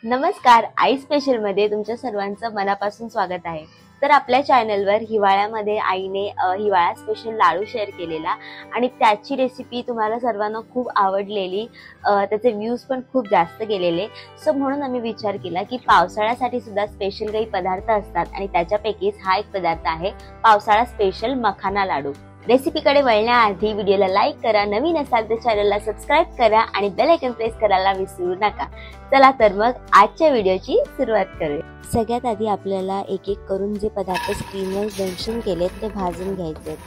नमस्कार, आई स्पेशल मध्ये तुमच्या सर्वांचं मनापासून स्वागत आहे। तर आपल्या चॅनलवर हिवाळ्यामध्ये आईने हिवाळा स्पेशल लाडू शेअर केलेला आणि त्याची रेसिपी तुम्हाला सर्वांना खूप आवडलेली, त्याचे व्ह्यूज पण खूप जास्त गेलेले। सो म्हणून आम्ही विचार केला की पावसाळ्यासाठी सुद्धा स्पेशल काही पदार्थ असतात आणि त्याच्यापैकीच हा एक पदार्थ आहे पावसाळा स्पेशल मखाना लाडू। रेसिपीकडे वळण्याआधी व्हिडिओला लाईक करा, नवीन असाल तर चॅनलला सबस्क्राइब करा आणि बेल आयकॉन प्रेस करायला विसरू नका। चला तर मग आजच्या व्हिडिओची सुरुवात करूया। सगळ्यात आधी आपल्याला एक एक करून जे पदार्थ स्क्रीनवर मेन्शन केलेत ते भाजून घ्यायचे।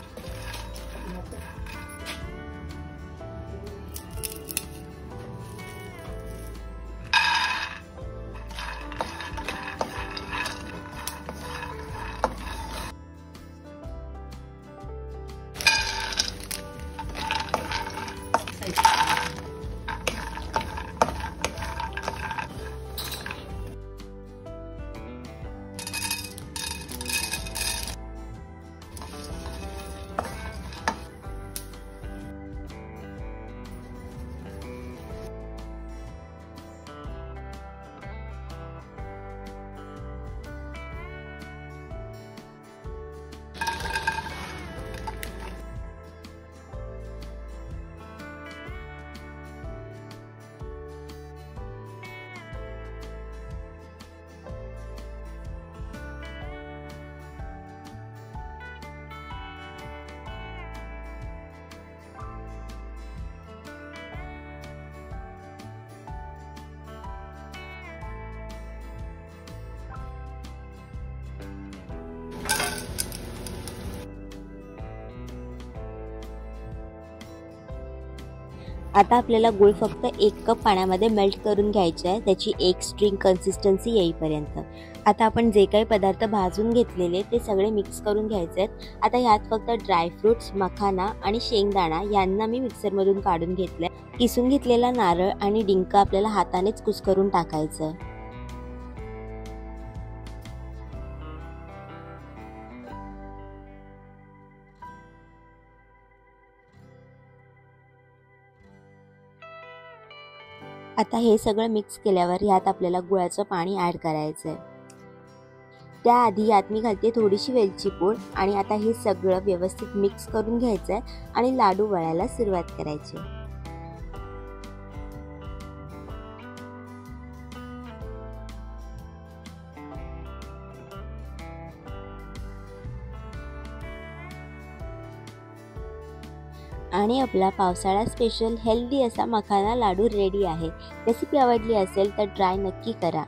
आता आपल्याला गुळ फक्त 1 कप पाण्यामध्ये मेल्ट करून घ्यायचा आहे, त्याची एक स्ट्रिंग कन्सिस्टन्सी येईपर्यंत। आता आपण जे काही पदार्थ भाजून घेतलेले ते सगळे मिक्स करून घ्यायचे आहेत। आता यात फक्त ड्रायफ्रुट्स, मखाना आणि शेंगदाणा यांना मी मिक्सरमधून काढून घेतलंय। किसून घेतलेला नारळ आणि डिंक आपल्याला हातानेच कुस्करून टाकायचं। आता हे सगळं मिक्स केल्यावर यात आपल्याला गुळाचं पाणी ॲड करायचं आहे। त्याआधी यात मी घालते थोडीशी वेलची पूड आणि आता हे सगळं व्यवस्थित मिक्स करून घ्यायचं आहे आणि लाडू वळायला सुरुवात करायची। आणि आपला पावसाळा स्पेशल हेल्दी असा मखाना लाडू रेडी आहे। रेसिपी आवडली असेल तर ट्राय नक्की करा।